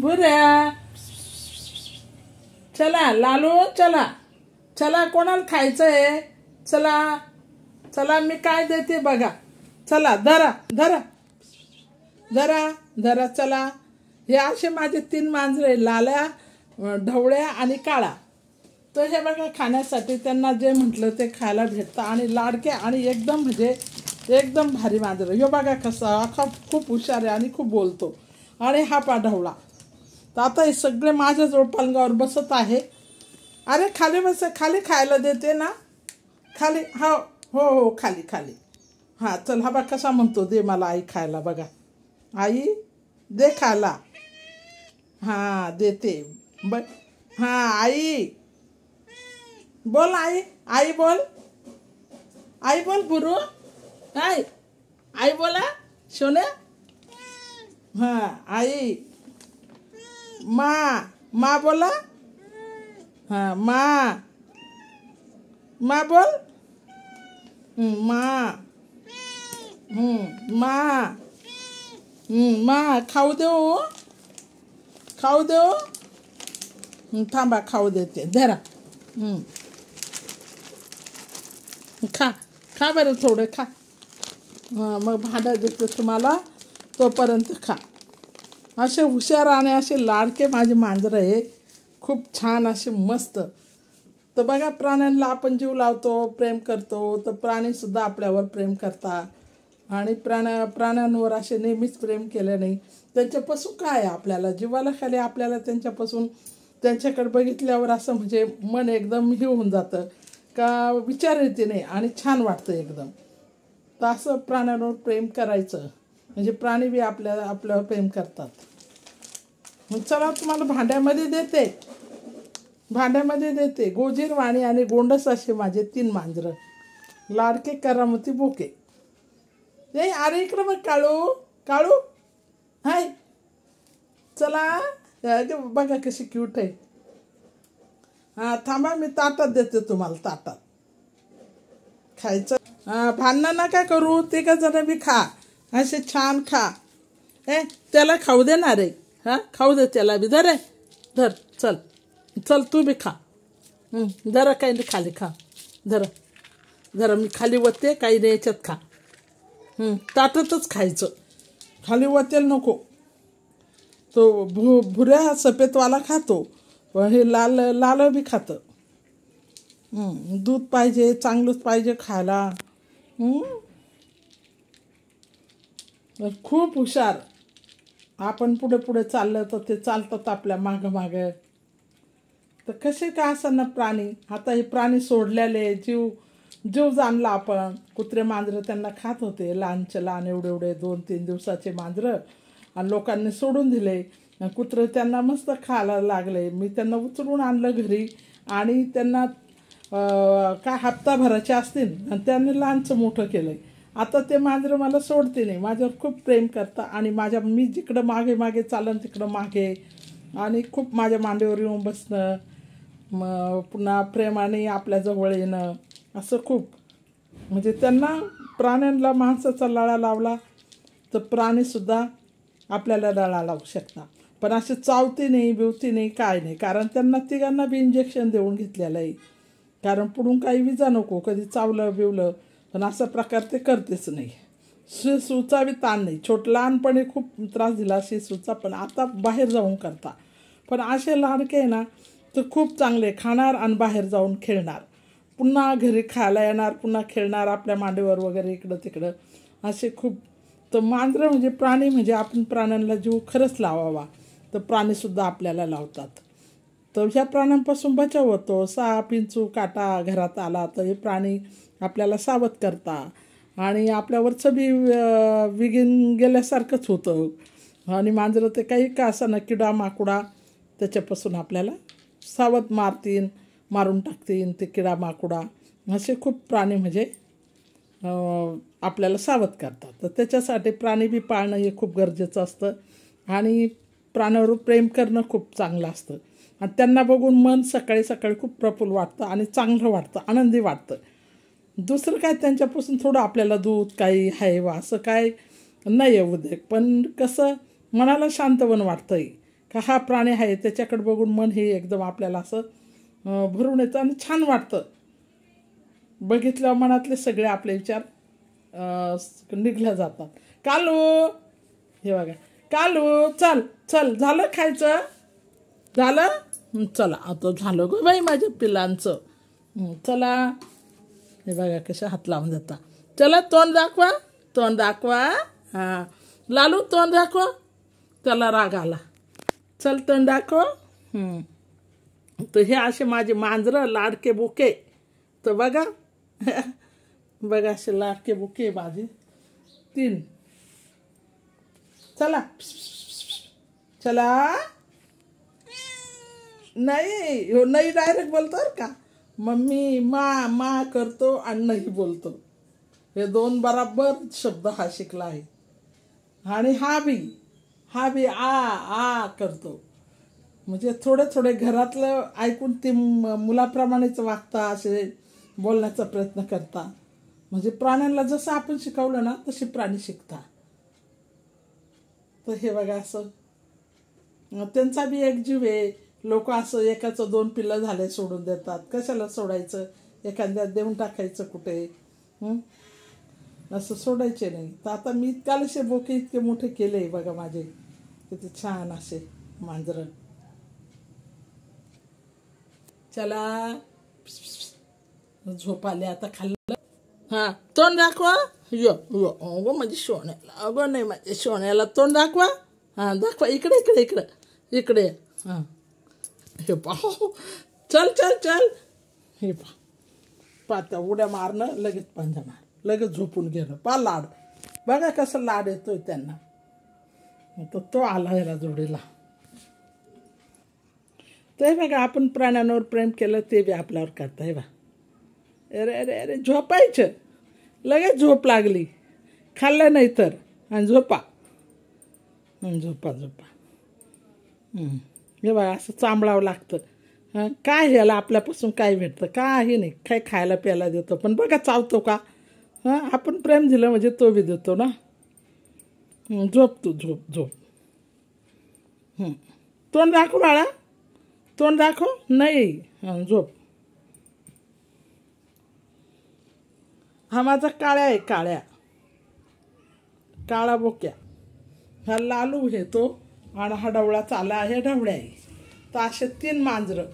बुऱ्या चला लालू चला चला कोणाला खायचंय चला चला मी काय देते बघा चला धरा धरा धरा धरा चला हे असे माझे 3 मांजरे लाल्या ढवळ्या आणि काळा तर हे बघा खाण्यासाठी त्यांना जे म्हटलं ते खायला भेटतं आणि लाडके आणि एकदम म्हणजे एकदम भारी मांजर हे बघा कसा खूप हुशार आहे आणि खूप बोलतो आणि हा ढवळा तर आता हे सगळे माझ्याजवळ पलंगावर बसत आहे अरे खाली बस खाली खायला देते ना खाली हो हो हो खाली खाली हां चल हा बघ कसा म्हणतो दे मला आई खायला बघा आई दे खायला हां देते ब हां आई बोल आई बोल बुरू आई आई बोला सोन्या हां आई मा बोला हां मा बोल मा खाऊ देऊ थांबा खाऊ देते धरा खा बरं थोडं खा मग भांडा देते तुम्हाला तोपर्यंत खा असे हुशार आणि असे लाडके माझे मांजरं आहे खूप छान असे मस्त तर बघा प्राण्यांना आपण जीव लावतो प्रेम करतो तर प्राणीसुद्धा आपल्यावर प्रेम करतात आणि प्राण्यांवर असे नेहमीच प्रेम केलं नाही त्यांच्यापासून काय आपल्याला जीवाला खाली आपल्याला त्यांच्याकडे बघितल्यावर असं म्हणजे मन एकदम हे होऊन जातं का विचार येते नाही आणि छान वाटतं एकदम तर असं प्राण्यांवर प्रेम करायचं म्हणजे प्राणी बी आपल्यावर प्रेम करतात मग चला तुम्हाला भांड्यामध्ये देते गोजीर वाणी आणि गोंडस असे माझे 3 मांजरं लाडके करामती बोके नाही अरे इकडं मग काळू हाय चला बघा कशी क्यूट आहे हां थांबा मी ताटात देते तुम्हाला ताटात खायचं भांडणं नका करू ते का जरा बी खा असे छान खा त्याला खाऊ दे ना रे हां खाऊ दे त्याला बी धर चल तू बी खा जरा काही नाही खाली खा जरा मी खाली वते काही नाही याच्यात खा ताटातच खायचं खाली वतेल नको तो भुऱ्या सफेदवाला खातो पण हे लाल बी खातं दूध पाहिजे चांगलंच पाहिजे खायला खूप हुशार आपण पुढे चाललं तर ते चालतात आपल्या मागं तर कसे काय असणार प्राणी आता हे प्राणी सोडलेले जीव जाणला आपण कुत्रे मांजरं त्यांना खात होते लहानचे लहान एवढे 2-3 दिवसाचे मांजरं आणि लोकांनी सोडून दिले कुत्रे त्यांना मस्त खायला लागले मी त्यांना उचलून आणलं घरी आणि त्यांना काय हप्ताभराचे असतील आणि त्यांनी लहानचं मोठं केलं आता ते मांजरं मला सोडते नाही माझ्यावर खूप प्रेम करतात आणि मी जिकडं मागे चालन तिकडं मागे आणि खूप माझ्या मांडीवर येऊन बसणं मग पुन्हा प्रेमाने आपल्या जवळ येणं असं खूप म्हणजे त्यांना प्राण्यांना माणसाचा लळा लावला तर प्राणीसुद्धा आपल्याला लळा लावू शकतात पण असे चावती नाही बिवती नाही काय नाही कारण त्यांना तिघांना बी इंजेक्शन देऊन घेतलेलं आहे कारण पुढून काही विजा नको कधी चावलं बिवलं पण असा प्रकार ते करतेच नाही शिसूचा बी ताण नाही लहानपणी खूप त्रास दिला शिसूचा पण आता बाहेर जाऊन करता पण असे लाडके आहे ना तर खूप चांगले खाणार आणि बाहेर जाऊन खेळणार पुन्हा घरी खायला येणार पुन्हा खेळणार आपल्या मांडीवर वगैरे इकडं तिकडं असे खूप तर मांजरं म्हणजे प्राणी म्हणजे आपण प्राण्यांना जीव खरंच लावावा तर प्राणीसुद्धा आपल्याला लावतात तर ह्या प्राण्यांपासून बचाव होतो साप विंचू काटा घरात आला तर हे प्राणी आपल्याला सावध करता आणि आपल्यावरचं बी विगीन गेल्यासारखंच होतं आणि मांजरं ते काही का असं ना किडा माकुडा त्याच्यापासून आपल्याला सावध मारून टाकतील ते किडा माकुडा असे खूप प्राणी म्हणजे आपल्याला सावध करतात तर त्याच्यासाठी प्राणी बी पाळणं हे खूप गरजेचं असतं आणि प्राण्यावर प्रेम करणं खूप चांगलं असतं आणि त्यांना बघून मन सकाळी खूप प्रफुल्ल वाटतं आणि चांगलं वाटतं आनंदी वाटतं दुसरं काय त्यांच्यापासून थोडं आपल्याला दूध काही आहे वा असं काय नाही आहे उद्योग पण कसं मनाला शांतवन वाटतं आहे का हा प्राणी आहे त्याच्याकडे बघून मन हे एकदम आपल्याला असं भरून येतं आणि छान वाटतं. बघितल्यावर मनातले सगळे आपले विचार निघल्या जातात. कालू, हे बघा कालू, चल चल, झालं खायचं? झालं? चला आता झालं गो बाई माझ्या पिलांचं. चला, हे बघा कसे हात लावून देता. चला तोंड दाखवा, तोंड दाखवा. हां लालू तोंड दाखवा. त्याला राग आला. चल तोंड दाखव. तर हे असे माझे मांजरं लाडके बुके. तर बघा बघा असे लाडके बुके माझे 3. चला चला. नाही हो, नाही डायरेक्ट बोलतो का, मम्मी मा करतो आणि नाही बोलतो. हे 2 बराबर शब्द हा शिकला आहे. आणि हा बी आ करतो. म्हणजे थोडे घरातलं ऐकून ते मुलाप्रमाणेच वागता, असे बोलण्याचा प्रयत्न करता. म्हणजे प्राण्यांना जसं आपण शिकवलं ना तसे प्राणी शिकता. तर हे बघा असं त्यांचा बी एक जीव आहे. लोक असं एकाचं 2 पिल्लं झाले सोडून देतात. कशाला सोडायचं? एखाद्या देऊन टाकायचं कुठे, असं सोडायचे नाही. तर आता मी इतकालेसे बोके इतके मोठे केले बघा माझे, किती छान असे मांजरं. चला झोप आले आता. खाल्लं? हां तोंड दाखवा. अगो माझ्या सोन्याला, अगं नाही माझ्या सोन्याला तोंड दाखवा. हां दाखवा. इकडे. हां हे पाहू. चल चल चल. हे पाहता उड्या मारणं, लगेच पंजा मार, लगेच झोपून घेणं. लाड बघा कसं लाड येतोय त्यांना. तर तो आला ह्याला जोडीला. ते बघा आपण प्राण्यांवर प्रेम केलं ते बी आपल्यावर करता. हे बा अरे झोपायचं. लगेच झोप लागली. खाल्लं नाही तर. आणि झोपा. हे बघा असं चांबळावं लागतं. काय ह्याला आपल्यापासून काय भेटतं? काही नाही. काय खायला प्यायला देतो, पण बघा चावतो का. आपण प्रेम दिलं म्हणजे तो बी देतो ना. झोप तू, झोप. तोंड दाखव बाळा, तोंड दाखव. नाही झोप. हा माझा काळ्या आहे, काळा बोक्या. हा लालू हे तो, आणि हा ढवळा चाला आहे, ढवळ्या आहे. तर असे 3 मांजरं.